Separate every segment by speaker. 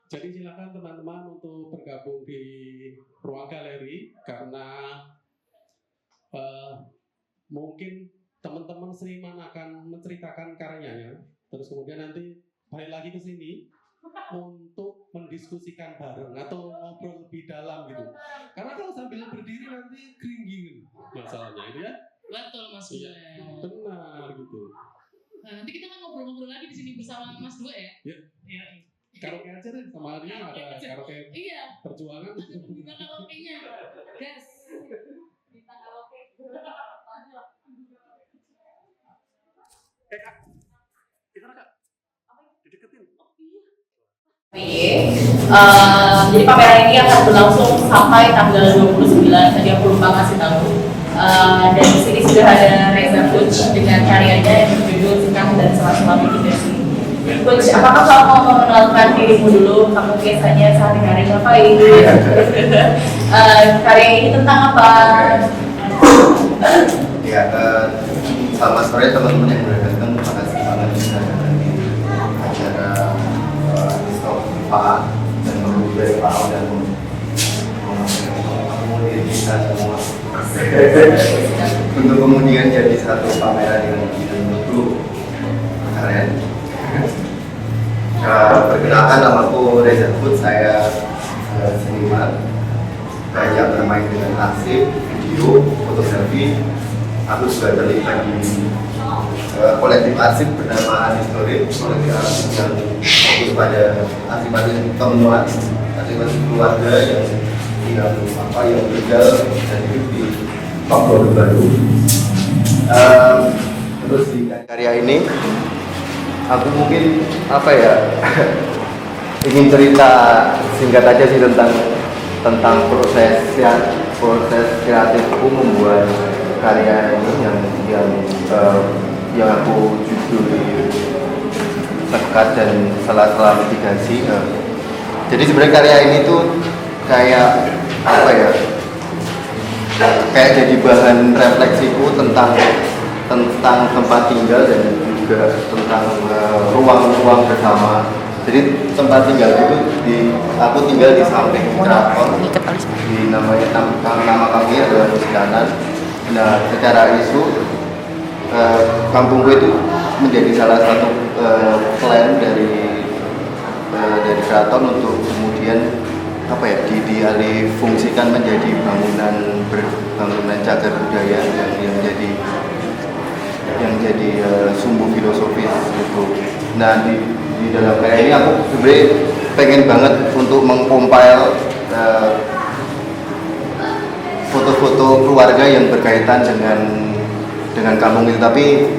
Speaker 1: Jadi silakan teman-teman untuk bergabung di ruang galeri karena mungkin teman-teman seniman akan menceritakan karyanya, terus kemudian nanti balik lagi ke sini untuk mendiskusikan bareng atau ngobrol lebih dalam gitu. Karena kalau sambil berdiri nanti keringging masalahnya itu ya.
Speaker 2: Betul Mas Dua.
Speaker 1: Iya, benar gitu.
Speaker 2: Nah, nanti kita kan ngobrol-ngobrol lagi di sini bersama Mas Dua ya.
Speaker 1: Iya.
Speaker 2: Iya.
Speaker 1: Karaoke aja deh sama dia ada karaoke.
Speaker 2: Iya.
Speaker 1: Perjuangan.
Speaker 2: Ada pembuka karaoke-nya. Gas. Kita karaoke.
Speaker 1: Kak. Gimana Kak? Apa? Dideketin. Oh
Speaker 3: iya. Jadi pameran ini akan berlangsung sampai tanggal 29. Tadi aku lupa ngasih tahu. Dan di sini sudah ada Reza Puj dengan karyanya yang berjudul Sekang dan Sela-sela Mitigasi. Puj, apakah kamu mau mengenalkan dirimu dulu? Kamu biasanya sehari-hari ngapain? Karya ini tentang apa?
Speaker 4: Ya, selamat sore teman-teman yang sudah datang. Terima kasih banget sudah datang di acara Pak dan dari Pak dan kemudian kita semua untuk kemudian jadi satu pameran yang betul keren. Perkenalkan, namaku Reza Puj, saya seniman, banyak bermain dengan arsip, video, fotografi. Aku juga terlibat di kolektif arsip bernama Historik, kolektif arsip yang fokus pada arsip-arsip temuan, arsip-arsip keluarga yang yang tinggal dan hidup di Papua baru. Terus di karya ini aku mungkin ingin cerita singkat aja sih tentang proses kreatifku membuat karya ini yang aku juduli Sekat dan Sela-sela Mitigasi. Jadi sebenarnya karya ini tuh kayak kayak jadi bahan refleksiku tentang tempat tinggal dan juga tentang ruang-ruang bersama. Jadi tempat tinggal itu aku tinggal di samping keraton, di nama kami adalah Musikanan. Nah, secara isu kampungku itu menjadi salah satu plan dari keraton untuk kemudian dialih fungsikan menjadi bangunan cagar budaya yang jadi sumbu filosofis gitu. Nah, di dalam karya ini aku sebenarnya pengen banget untuk mengcompile foto-foto keluarga yang berkaitan dengan kampung itu, tapi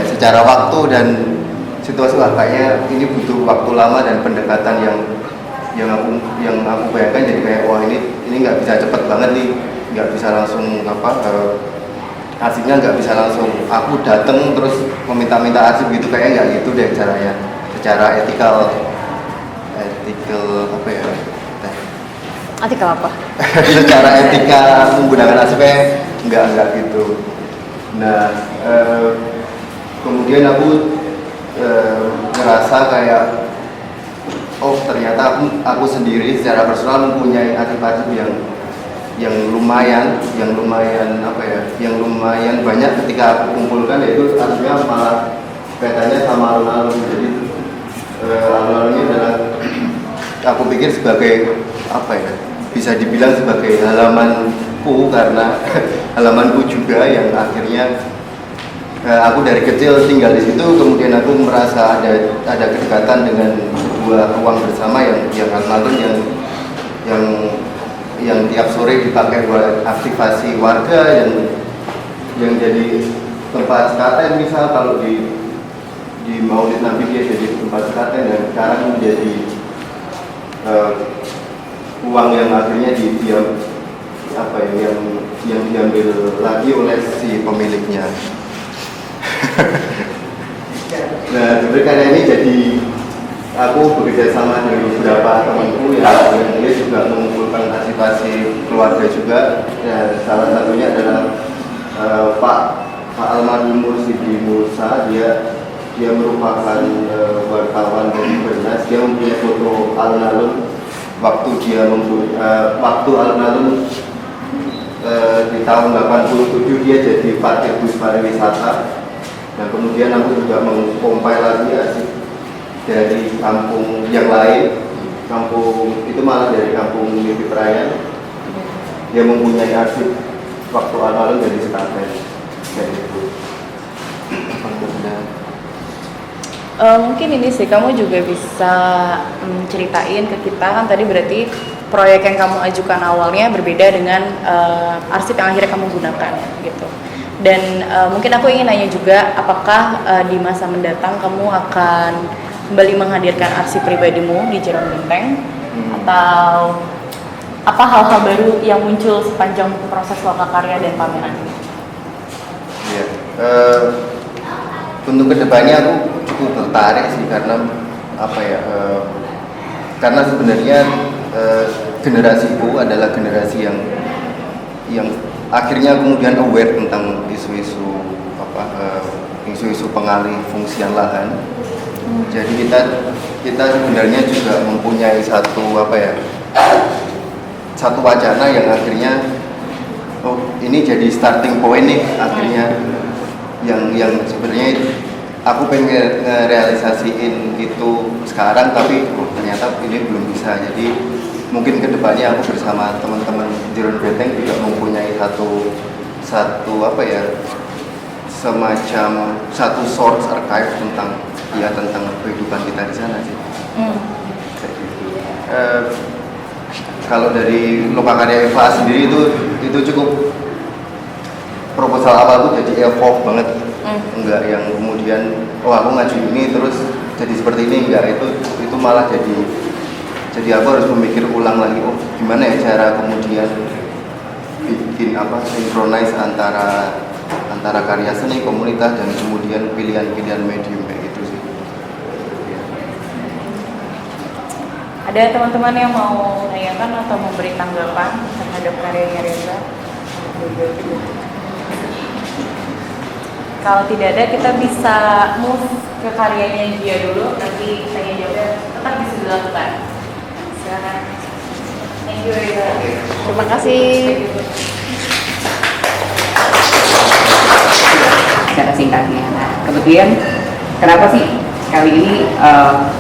Speaker 4: secara waktu dan situasi kayaknya ini butuh waktu lama dan pendekatan yang aku bayangkan jadi kayak wah ini nggak bisa cepet banget nih, nggak bisa langsung arsipnya nggak bisa langsung aku dateng terus meminta-minta arsip gitu, kayaknya nggak gitu deh caranya. Secara etikal
Speaker 3: apa?
Speaker 4: Secara etika menggunakan arsipnya nggak gitu. Nah, kemudian aku ngerasa kayak ternyata aku sendiri secara personal mempunyai arsip-arsip yang lumayan banyak ketika aku kumpulkan, yaitu arsipnya malah kaitannya sama alun-alun. Jadi alun-alun ini adalah aku pikir sebagai bisa dibilang sebagai halamanku, karena halamanku juga yang akhirnya aku dari kecil tinggal di situ, kemudian aku merasa ada kedekatan dengan sebuah ruang bersama yang alun-alun yang tiap sore dipakai buat aktivasi warga yang jadi tempat sekaten. Misal kalau di Maulid Nabi dia jadi tempat sekaten, dan sekarang menjadi uang yang akhirnya yang diambil lagi oleh si pemiliknya. Nah, sebenarnya karya ini jadi aku bekerja sama dengan beberapa temanku yang dia juga mengumpulkan arsip-arsip keluarga juga. Ya, salah satunya adalah Pak Almarhum Mursidi Musa. Dia dia merupakan wartawan dari Bernas. Dia mempunyai foto alun-alun waktu alun-alun di tahun 87 dia jadi parkir bus pariwisata. Dan kemudian aku juga mengkompilasi arsip dari kampung yang lain. Kampung itu malah dari kampung Mimpi Prayan. Dia mempunyai arsip waktu alun-alun dari Sekaten. Kayak itu.
Speaker 3: Mungkin ini sih kamu juga bisa ceritain ke kita, kan tadi berarti proyek yang kamu ajukan awalnya berbeda dengan arsip yang akhirnya kamu gunakan gitu. Dan mungkin aku ingin nanya juga, apakah di masa mendatang kamu akan kembali menghadirkan arsip pribadimu di Jeron Benteng, atau apa hal-hal baru yang muncul sepanjang proses Lokakarya dan pameran ini?
Speaker 4: Ya, untuk kedepannya aku cukup tertarik sih karena karena sebenarnya generasiku adalah generasi yang akhirnya kemudian aware tentang isu-isu pengalih fungsian lahan. Jadi kita sebenarnya juga mempunyai satu wacana yang akhirnya ini jadi starting point nih akhirnya yang sebenarnya aku pengen ngerealisasiin itu sekarang, tapi ternyata ini belum bisa. Jadi mungkin kedepannya aku bersama teman-teman Jeron Benteng juga mempunyai semacam satu source archive tentang kehidupan kita di sana sih. Kayak gitu. Kalau dari Lokakarya Eva sendiri itu cukup proposal awal tuh jadi evolve banget. Enggak yang kemudian aku ngaju ini terus jadi seperti ini, enggak, itu malah jadi aku harus memikir ulang lagi, gimana ya cara kemudian bikin sinkronize antara karya seni komunitas dan kemudian pilihan-pilihan medium kayak gitu sih.
Speaker 3: Ada teman-teman yang mau menanyakan atau memberi tanggapan terhadap karyanya Reza? Kalau tidak ada, kita bisa move ke karyanya dia dulu, nanti tanya jawabnya tetap bisa dilakukan. Silakan. Thank you Reza. Terima kasih.
Speaker 5: Secara singkatnya, nah kemudian kenapa sih kali ini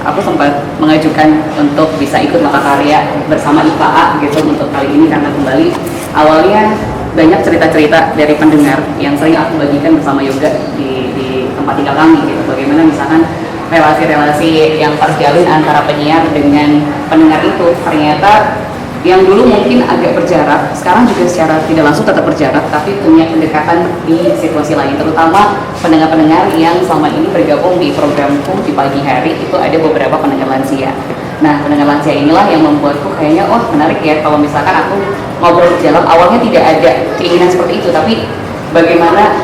Speaker 5: aku sempat mengajukan untuk bisa ikut Lokakarya bersama IPA gitu untuk kali ini, karena kembali awalnya banyak cerita-cerita dari pendengar yang sering aku bagikan bersama Yoga di tempat tinggal kami gitu. Bagaimana misalkan relasi-relasi yang terjalin antara penyiar dengan pendengar itu ternyata yang dulu mungkin agak berjarak, sekarang juga secara tidak langsung tetap berjarak, tapi punya pendekatan di situasi lain, terutama pendengar-pendengar yang selama ini bergabung di programku di pagi hari. Itu ada beberapa pendengar lansia. Nah, pendengar lansia inilah yang membuatku kayaknya, menarik ya kalau misalkan aku ngobrol di jalan. Awalnya tidak ada keinginan seperti itu, tapi bagaimana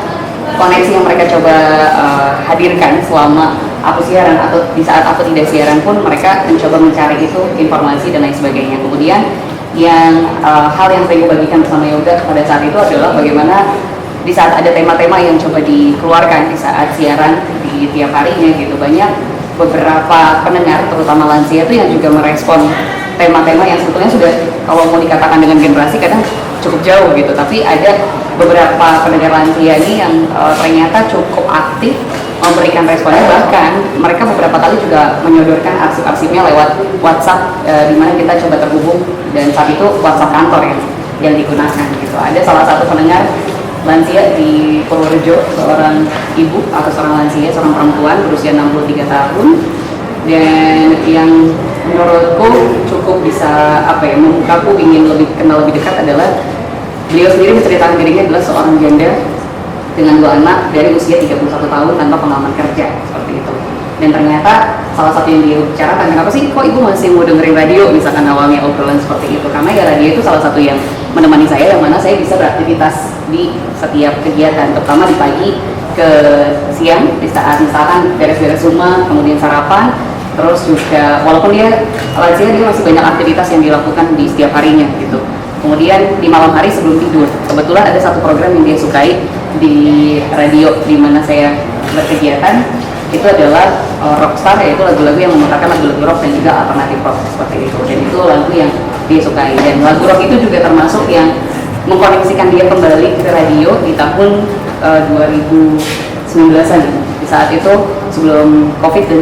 Speaker 5: koneksi yang mereka coba hadirkan selama aku siaran atau di saat aku tidak siaran pun mereka mencoba mencari itu informasi dan lain sebagainya. Kemudian hal yang saya bagikan bersama Yoga pada saat itu adalah bagaimana di saat ada tema-tema yang coba dikeluarkan di saat siaran di tiap harinya gitu, banyak beberapa pendengar terutama lansia itu yang juga merespon tema-tema yang sebetulnya sudah, kalau mau dikatakan dengan generasi kadang cukup jauh gitu, tapi ada beberapa pendengar lansia ini yang ternyata cukup aktif memberikan responnya, bahkan mereka beberapa kali juga menyodorkan arsip-arsipnya lewat WhatsApp di mana kita coba terhubung, dan saat itu WhatsApp kantor yang digunakan gitu. Ada salah satu pendengar lansia di Purworejo, seorang ibu atau seorang lansia, seorang perempuan berusia 63 tahun, dan yang menurutku cukup bisa membukaku ingin lebih kenal lebih dekat adalah beliau sendiri menceritakan dirinya adalah seorang janda dengan 2 anak dari usia 31 tahun tanpa pengalaman kerja, seperti itu. Dan ternyata salah satu yang dia bicarakan, kenapa sih kok ibu masih mau dengerin radio, misalkan awalnya obrolan seperti itu, karena ya radio itu salah satu yang menemani saya, yang mana saya bisa beraktivitas di setiap kegiatan, terutama di pagi ke siang, di saat misalkan beres-beres rumah, kemudian sarapan, terus juga walaupun dia lansia, dia masih banyak aktivitas yang dilakukan di setiap harinya gitu. Kemudian di malam hari sebelum tidur, kebetulan ada satu program yang dia sukai di radio di mana saya berkegiatan, itu adalah rockstar, yaitu lagu-lagu yang memutarkan lagu-lagu rock dan juga alternatif rock seperti itu. Dan itu lagu yang dia sukai, dan lagu rock itu juga termasuk yang mengkoneksikan dia kembali ke radio di tahun 2019an. Di saat itu sebelum COVID dan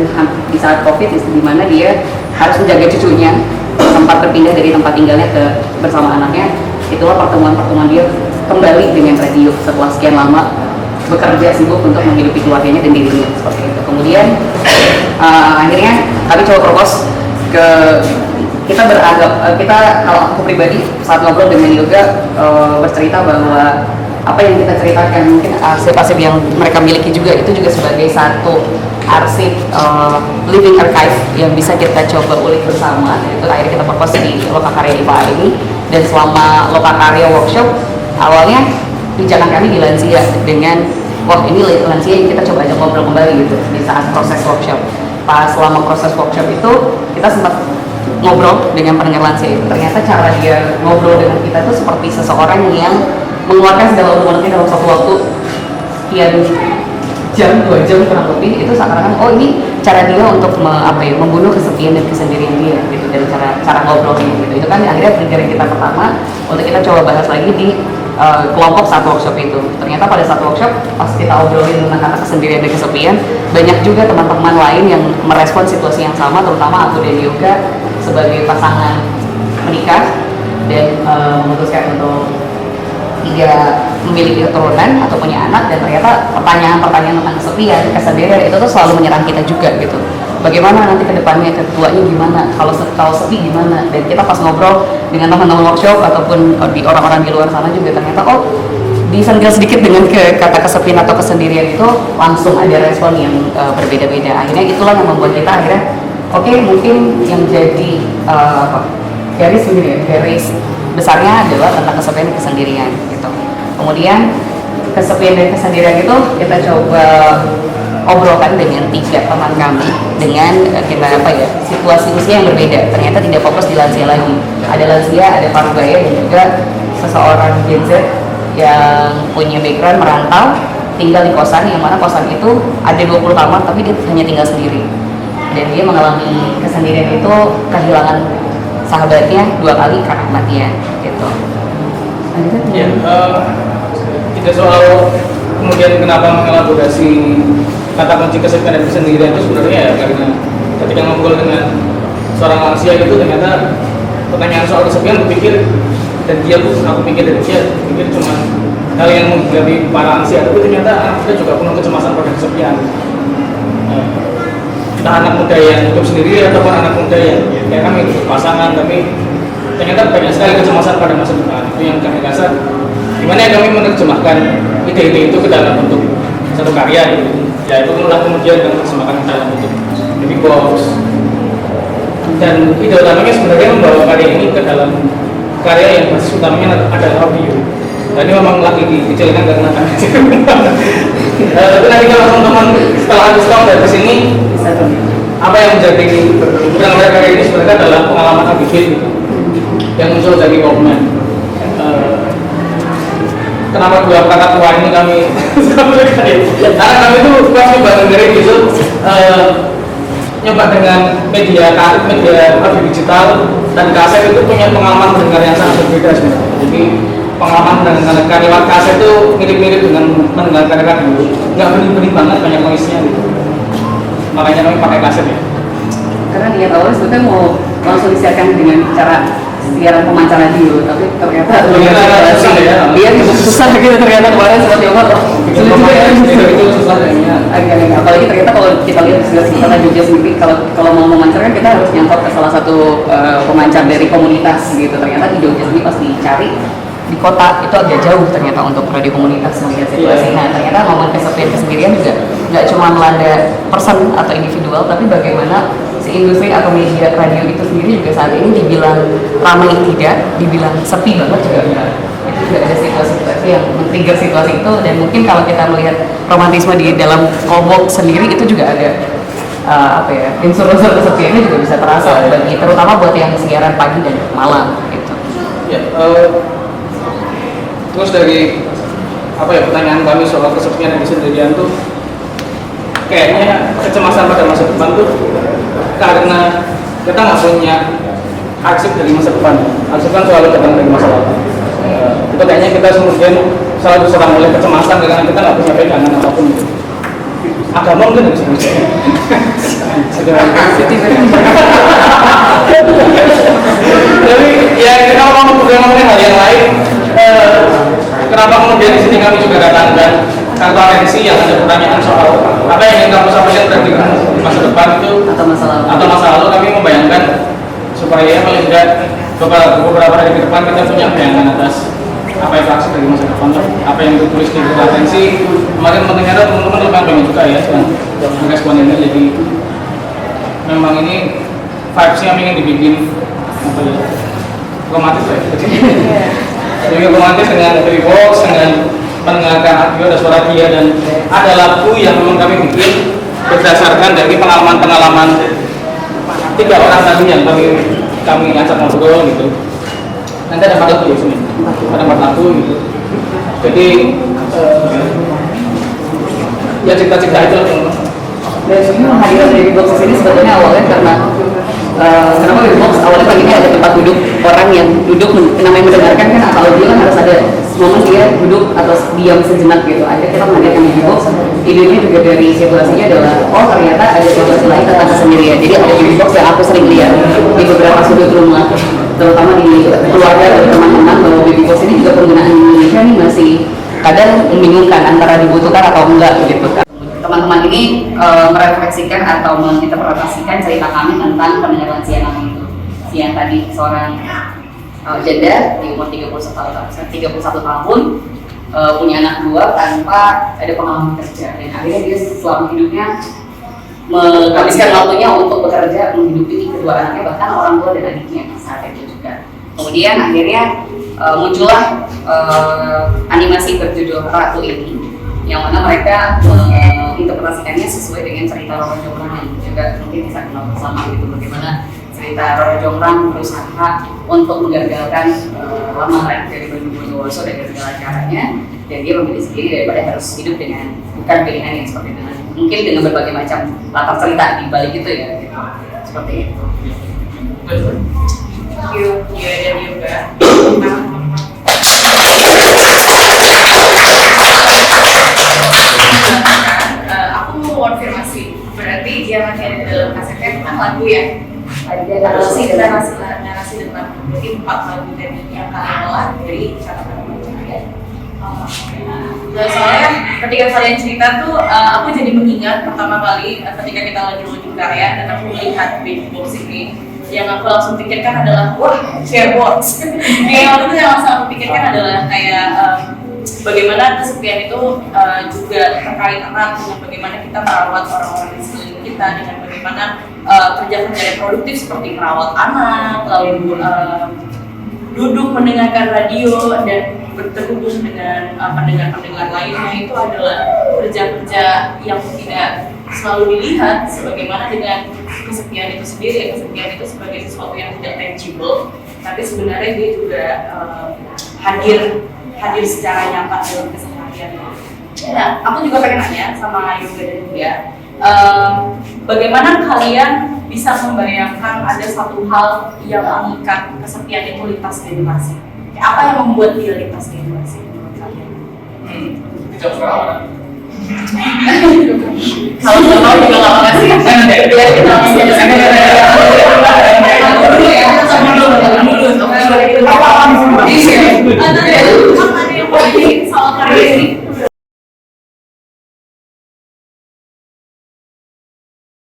Speaker 5: di saat COVID di mana dia harus menjaga cucunya, sempat berpindah dari tempat tinggalnya ke bersama anaknya. Itulah pertemuan dia kembali dengan radio setelah sekian lama bekerja sibuk untuk menghidupi keluarganya dan dirinya seperti itu. Kemudian akhirnya kami coba propose ke kita kalau aku pribadi saat ngobrol dengan Yoga bercerita bahwa apa yang kita ceritakan mungkin arsip-arsip yang mereka miliki juga itu juga sebagai satu arsip living archive yang bisa kita coba ulik bersama. Itu akhirnya kita propose di Lokakarya IPA ini, dan selama Lokakarya workshop awalnya pijakan kami di lansia dengan wah ini lansia yang kita coba ajak ngobrol kembali gitu di saat proses workshop. Pas selama proses workshop itu kita sempat ngobrol dengan pendengar lansia itu, ternyata cara dia ngobrol dengan kita tuh seperti seseorang yang mengeluarkan segala unek-uneknya dalam satu waktu sekian jam, 2 jam kurang lebih. Itu seakan-akan oh ini cara dia untuk membunuh kesepian dan kesendirian dia gitu, dari cara ngobrolnya gitu. Itu kan akhirnya pikiran kita pertama untuk kita coba bahas lagi di kelompok saat workshop itu. Ternyata pada saat workshop pas kita obrolin tentang kata kesendirian dan kesepian, banyak juga teman-teman lain yang merespon situasi yang sama, terutama aku dan Yoga sebagai pasangan menikah dan memutuskan untuk tidak memiliki keturunan atau punya anak, dan ternyata pertanyaan-pertanyaan tentang kesepian, kesendirian itu tuh selalu menyerang kita juga gitu. Bagaimana nanti kedepannya, ketuanya gimana, kalau sepi gimana. Dan kita pas ngobrol dengan teman-teman workshop ataupun di orang-orang di luar sana juga ternyata oh disentil sedikit dengan kata kesepian atau kesendirian itu langsung ada respon yang berbeda-beda. Akhirnya itulah yang membuat kita akhirnya oke, mungkin yang jadi garis besarnya adalah tentang kesepian dan kesendirian gitu. Kemudian kesepian dan kesendirian itu kita coba obrolkan dengan 3 teman kami dengan situasi usia yang berbeda. Ternyata tidak fokus di lansia lagi. Ada lansia, ada parubaya, dan juga seseorang Gen Z yang punya background merantau, tinggal di kosan, yang mana kosan itu ada 20 kamar tapi dia hanya tinggal sendiri. Dan dia mengalami kesendirian itu, kehilangan sahabatnya 2 kali karena kematian gitu.
Speaker 6: Ya, tidak soal kemudian kenapa mengelaborasi kata kunci kesepian dan kesendirian itu sebenarnya ya karena ketika ngobrol dengan seorang lansia itu ternyata pertanyaan soal kesepian berpikir, dan aku pikir dari dia pikir cuma hal yang menghinggapi para lansia, tapi ternyata anak kita juga penuh kecemasan pada kesepian. Entah anak muda yang hidup sendiri ataupun anak muda yang kayak kami pasangan, tapi ternyata banyak sekali kecemasan pada masa depan. Itu yang kami rasa gimana ya kami menerjemahkan ide-ide itu ke dalam bentuk satu karya gitu. Ya itu kemudian kami terjemahkan ke dalam bentuk jadi box. Dan ide utamanya sebenarnya membawa karya ini ke dalam karya yang basis utamanya adalah audio. Dan ini memang lagi dikecilkan karena kami tapi nanti kalau teman-teman setelah habis dari sini apa yang menjadi berangkat karya ini sebenarnya adalah pengalaman Abigail yang muncul dari Walkman. Kenapa 2 kata tua ini kami karena kami itu pas nyoba dengerin gitu, nyoba dengan media audio digital dan kaset itu punya pengalaman mendengar yang sangat berbeda sebenarnya. Jadi pengalaman mendengar karya kaset itu mirip-mirip dengan mendengar karya radio, nggak bening-bening banget, banyak noise-nya gitu. Makanya kami pakai kaset ya.
Speaker 5: Karena niat awalnya sebetulnya mau langsung disiarkan dengan cara siaran pemancar radio, tapi ternyata
Speaker 6: susah ya.
Speaker 5: Iya, susah gitu ternyata kemarin sempat coba.
Speaker 6: Itu susah kayaknya.
Speaker 5: Agak apalagi ternyata kalau kita lihat sekitar Jogja sendiri, kalau mau memancarkan kita harus nyangkut ke salah satu pemancar dari komunitas gitu. Ternyata di Jogja sendiri pas dicari di kota itu agak jauh ternyata untuk radio komunitas melihat situasi. Nah ternyata momen kesepian kesendirian juga nggak cuma melanda person atau individual, tapi bagaimana si industri atau media radio itu sendiri juga saat ini dibilang ramai tidak, dibilang sepi banget juga enggak. Itu juga ada situasi-situasi yang men-trigger situasi itu, dan mungkin kalau kita melihat romantisme di dalam kelompok sendiri itu juga ada unsur-unsur kesepiannya juga bisa terasa bagi terutama buat yang siaran pagi dan malam gitu.
Speaker 6: Ya, terus dari pertanyaan kami soal kesepian dan kesendirian tuh kayaknya kecemasan pada masa depan tuh karena kita nggak punya arsip dari masa depan. Arsip kan selalu datang dari masa lalu. Itu kayaknya kita kemudian selalu diserang oleh kecemasan karena kita nggak punya pegangan apapun. Agama mungkin nggak bisa. Jadi ya kita ngomongin hal yang lain. Kenapa kemudian di sini kami juga datangkan kartu atensi yang ada pertanyaan soal apa yang ingin kamu sampaikan di masa depan itu atau masa lalu kami membayangkan supaya paling tidak beberapa hari ke depan kita punya bayangan atas apa yang aksi dari masa depan, apa yang ditulis di kartu atensi. Kemarin mendengar teman-teman lebih banyak juga ya yang responnya, jadi memang ini vibes yang ingin dibikin apa ya, romantis ya. Jadi romantis dengan dari box, dengan mendengarkan audio dan suara dia, dan ada lagu yang memang kami bikin berdasarkan dari pengalaman-pengalaman 3 orang tadi yang kami ajak ngobrol gitu. Nanti ada 4 lagu di sini, ada 4 lagu gitu. Jadi ya cerita-cerita itu.
Speaker 5: Dan kehadiran dari box ini sebetulnya awalnya karena kenapa di box awalnya pengennya ada tempat duduk orang yang duduk namanya mendengarkan kan, kalau dia kan harus ada momen dia duduk atau diam sejenak gitu. Akhirnya kita menghadirkan di box. Idenya juga dari situasinya adalah ternyata ada situasi lain tentang kesendirian. Jadi ada di box yang aku sering lihat di beberapa sudut rumah, terutama di keluarga dan teman-teman, bahwa baby box ini juga penggunaan di Indonesia ini masih kadang membingungkan antara dibutuhkan atau enggak gitu kan. Teman-teman ini merefleksikan atau menginterpretasikan cerita kami tentang pendengar lansia kami itu. Yang tadi seorang janda di umur 31 tahun, punya anak 2 tanpa ada pengalaman kerja, dan akhirnya dia selama hidupnya menghabiskan waktunya untuk bekerja menghidupi kedua anaknya, bahkan orang tua dan adiknya saat itu juga. Kemudian akhirnya muncullah animasi berjudul Ratu ini, yang mana mereka menginterpretasikannya sesuai dengan cerita Roro Jonggrang yang juga mungkin bisa kenal bersama gitu, bagaimana cerita Roro Jonggrang berusaha untuk menggagalkan lamaran dari Bayu Bondowoso dengan segala caranya, dan dia memilih sendiri daripada harus hidup dengan bukan pilihan yang seperti itu. Mungkin dengan berbagai macam latar cerita di balik itu ya, gitu. Seperti itu.
Speaker 3: Thank you, Dia dan Yoga. Aku mau konfirmasi, berarti dia masih ada di dalam kasetnya kan lagu ya? Ada narasi depan, berarti 4 lagu tadi yang kalian olah dari catatan ya. Soalnya ketika kalian cerita tuh, aku jadi mengingat pertama kali ketika kita lagi loading karya dan aku melihat baby box ini, yang aku langsung pikirkan adalah wah, sharebox. Yang aku langsung pikirkan adalah kayak bagaimana kesepian itu juga terkait erat dengan bagaimana kita merawat orang-orang di sekeliling kita, dengan bagaimana kerja-kerja yang produktif seperti merawat anak, lalu duduk mendengarkan radio dan berterhubung dengan pendengar-pendengar lainnya. Itu adalah kerja-kerja yang tidak selalu dilihat sebagaimana dengan kesepian itu sendiri. Kesepian itu sebagai sesuatu yang tidak tangible, tapi sebenarnya dia juga hadir secara nyata dalam keseharian. Nah, aku juga pengen nanya sama Yoga dan Dia, bagaimana kalian bisa membayangkan ada satu hal yang mengikat kesepian itu lintas generasi? Apa yang membuat dia lintas generasi menurut kalian?
Speaker 6: Dijawab sekarang.
Speaker 3: Kalau nggak mau juga nggak apa-apa sih. Biar kita langsung dulu ya, kita sama dulu.